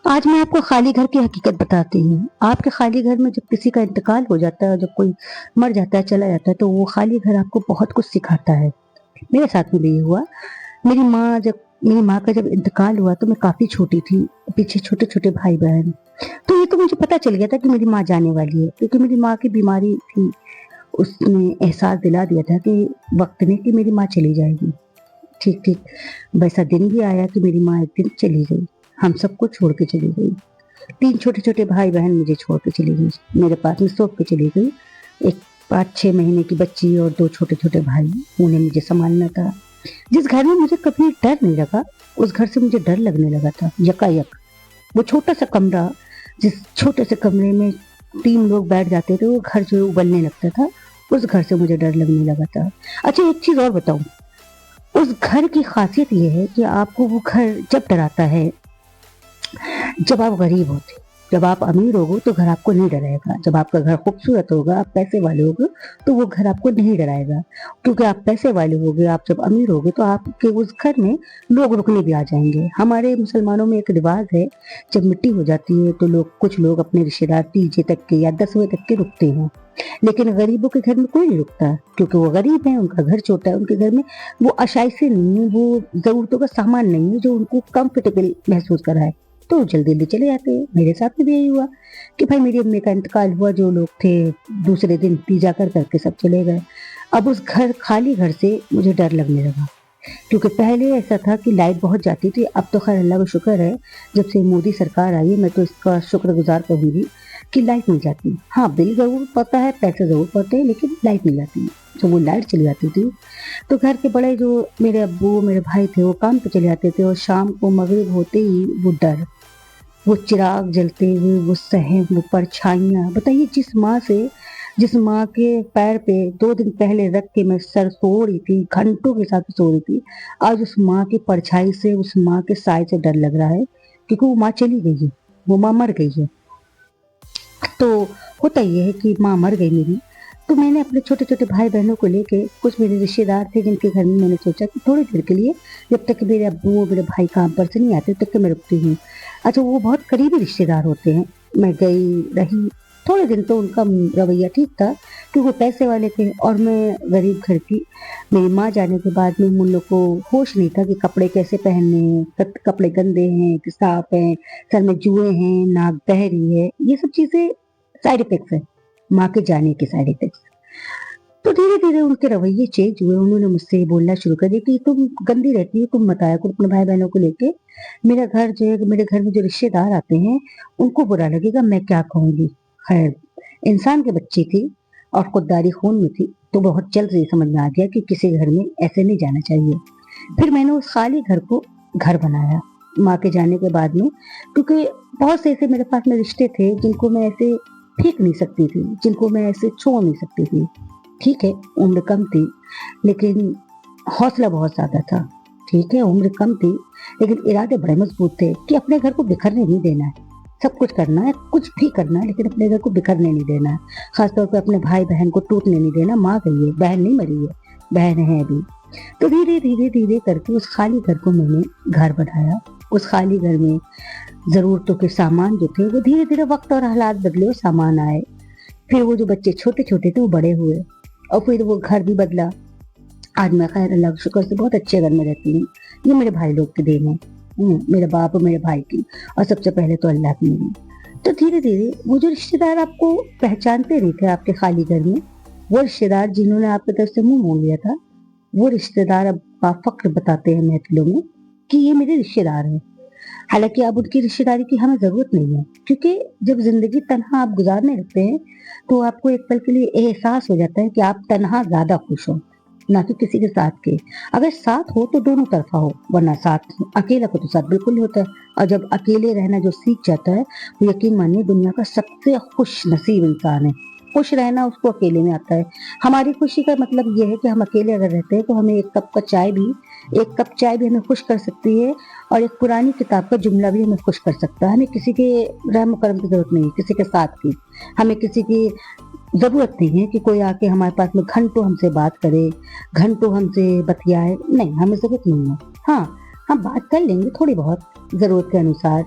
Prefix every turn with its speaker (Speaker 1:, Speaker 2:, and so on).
Speaker 1: आज मैं आपको खाली घर की हकीकत बताती हूँ। आपके खाली घर में जब किसी का इंतकाल हो जाता है, जब कोई मर जाता है, चला जाता है, तो वो खाली घर आपको बहुत कुछ सिखाता है। मेरे साथ में भी ये हुआ। मेरी माँ का जब इंतकाल हुआ तो मैं काफी छोटी थी, पीछे छोटे छोटे भाई बहन। तो ये तो मुझे पता चल गया था कि मेरी माँ जाने वाली है, क्योंकि मेरी माँ की बीमारी थी। उसने एहसास दिला दिया था कि वक्त ने कि मेरी माँ चली जाएगी। ठीक ठीक वैसा दिन भी आया कि मेरी माँ एक दिन चली गई, हम सबको छोड़ के चली गई। 3 छोटे-छोटे भाई-बहन मुझे छोड़ के चली गई, मेरे पास में सौंप के चली गई। एक 5-6 महीने की बच्ची और 2 छोटे-छोटे भाई, उन्हें मुझे सँभालना था। जिस घर में मुझे कभी डर नहीं लगा, उस घर से मुझे डर लगने लगा था यकायक। वो छोटा-सा कमरा, जिस छोटे से कमरे में 3 लोग बैठ जाते थे, वो घर जो है उबलने लगता था, उस घर से मुझे डर लगने लगा था। अच्छा, एक चीज़ और बताऊँ, उस घर की ख़ासियत ये है कि आपको वो घर जब डराता है, जब आप गरीब होते। जब आप अमीर होगे तो घर आपको नहीं डराएगा। जब आपका घर खूबसूरत होगा, आप पैसे वाले होगे, तो वो घर आपको नहीं डराएगा। क्योंकि आप पैसे वाले होगे, आप जब अमीर होगे तो आपके उस घर में लोग रुकने भी आ जाएंगे। हमारे मुसलमानों में एक रिवाज है, जब मिट्टी हो जाती है तो कुछ लोग अपने रिश्तेदार तीजे तक के या 10वें तक के रुकते हैं। लेकिन गरीबों के घर में कोई नहीं रुकता, क्योंकि वो गरीब हैं, उनका घर छोटा है, उनके घर में वो आशाइशें नहीं है, वो ज़रूरतों का सामान नहीं है जो उनको कंफर्टेबल महसूस कराए, तो जल्दी-जल्दी चले जाते हैं। मेरे साथ में भी यही हुआ कि भाई मेरी अम्मी का इंतकाल हुआ, जो लोग थे दूसरे दिन तीजा कर करके सब चले गए। अब उस खाली घर से मुझे डर लगने लगा, क्योंकि पहले ऐसा था कि लाइट बहुत जाती थी। अब तो खैर अल्लाह का शुक्र है, जब से मोदी सरकार आई है, मैं तो इसका शुक्रगुजार कहूँगी कि लाइट नहीं जाती। हाँ, बिल ज़रूर पड़ता है, पैसे ज़रूर पड़ते हैं, लेकिन लाइट नहीं जाती। तो वो लाइट चली जाती थी, तो घर के बड़े जो मेरे अब्बू, मेरे भाई थे, वो काम पे चले जाते थे, और शाम को मगरिब होते ही वो डर, वो चिराग जलते हुए, वो सहम, वो परछाइयाँ। बताइए, जिस माँ के पैर पे 2 दिन पहले रख के मैं सर सो रही थी, घंटों के साथ सो रही थी, आज उस माँ की परछाई से, उस माँ के साय से डर लग रहा है, क्योंकि वो माँ चली गई है, वो माँ मर गई है। तो होता ये है कि माँ मर गई मेरी, तो मैंने अपने छोटे-छोटे भाई-बहनों को लेके, कुछ मेरे रिश्तेदार थे जिनके घर में, मैंने सोचा कि थोड़ी देर के लिए, जब तक मेरे अब्बू और मेरे भाई काम पर से नहीं आते, तब तक मैं रुकती हूँ। अच्छा, वो बहुत करीबी रिश्तेदार होते हैं। मैं गई, रही, थोड़े दिन तो उनका रवैया ठीक था, क्योंकि वो पैसे वाले थे और मैं गरीब घर की। मेरी माँ जाने के बाद में उन लोग को होश नहीं था कि कपड़े कैसे पहनने हैं, कपड़े गंदे हैं कि साफ हैं, सर में जुएँ हैं, नाक बह रही है, ये सब चीज़ें साइड इफ़ेक्ट्स हैं, माँ के जाने के साइड इफ़ेक्ट्स। तो धीरे-धीरे उनके रवैये चेंज हुए, उन्होंने मुझसे बोलना शुरू कर दिया कि तुम गंदी रहती हो, तुम मत आया करो अपने भाई-बहनों को लेके। मेरा घर जो है, मेरे घर में जो रिश्तेदार आते हैं, उनको बुरा लगेगा, मैं क्या कहूँगी। खैर, इंसान की बच्ची थी और खुददारी खून में थी, तो बहुत जल्द ये समझ में आ गया कि किसी घर में ऐसे नहीं जाना चाहिए। फिर मैंने उस खाली घर को घर बनाया, माँ के जाने के बाद में, क्योंकि बहुत से ऐसे मेरे पास में रिश्ते थे जिनको मैं ऐसे फेंक नहीं सकती थी, जिनको मैं ऐसे छोड़ नहीं सकती थी। ठीक है, उम्र कम थी, लेकिन हौसला बहुत ज़्यादा था। ठीक है, उम्र कम थी, लेकिन इरादे बड़े मज़बूत थे कि अपने घर को बिखरने नहीं देना है। सब कुछ करना है, कुछ भी करना है, लेकिन अपने घर को बिखरने नहीं देना है। ख़ास तौर पे अपने भाई-बहन को टूटने नहीं देना। माँ गई है, बहन नहीं मरी है, बहन है अभी। तो धीरे-धीरे करके उस खाली घर को मैंने घर बनाया। उस खाली घर में ज़रूरतों के सामान जो थे, वो धीरे-धीरे वक़्त और हालात बदले और सामान आए। फिर वो जो बच्चे छोटे-छोटे थे, वो बड़े हुए, और फिर वो घर भी बदला। आज मैं खैर अल्लाह के शुक्र से बहुत अच्छे घर में रहती हूँ। ये मेरे भाई लोग की देन है, मेरे बाप और मेरे भाई की, और सबसे पहले तो अल्लाह की मेरी। तो धीरे-धीरे वो जो रिश्तेदार आपको पहचानते नहीं थे आपके खाली घर में, वो रिश्तेदार जिन्होंने आपकी तरफ से मुँह मोड़ लिया था, वो रिश्तेदार अब बाफ़ख्र बताते हैं महफ़िलों में कि ये मेरे रिश्तेदार हैं। हालाँकि अब उनकी रिश्तेदारी की हमें ज़रूरत नहीं है, क्योंकि जब ज़िंदगी तन्हा आप गुज़ारने लगते हैं, तो आपको एक पल के लिए एहसास हो जाता है कि आप तन्हा ज़्यादा खुश हो, ना कि किसी के साथ के। अगर साथ हो तो दोनों तरफ़ा हो, वरना साथ अकेला को तो साथ बिल्कुल नहीं होता है। और जब अकेले रहना जो सीख जाता है, वो यकीन मानिए दुनिया का सबसे खुशनसीब इंसान है। खुश रहना उसको अकेले में आता है। हमारी खुशी का मतलब ये है कि हम अकेले अगर रहते हैं तो हमें एक कप चाय भी हमें खुश कर सकती है, और एक पुरानी किताब का जुमला भी हमें खुश कर सकता है। हमें किसी के रहम करम की ज़रूरत नहीं है, किसी के साथ की। हमें किसी की ज़रूरत नहीं है कि कोई आके हमारे पास में घंटों हमसे बात करे, घंटों हमसे बतियाए। नहीं, हमें ज़रूरत नहीं है। हाँ, हम बात कर लेंगे थोड़ी बहुत ज़रूरत के अनुसार,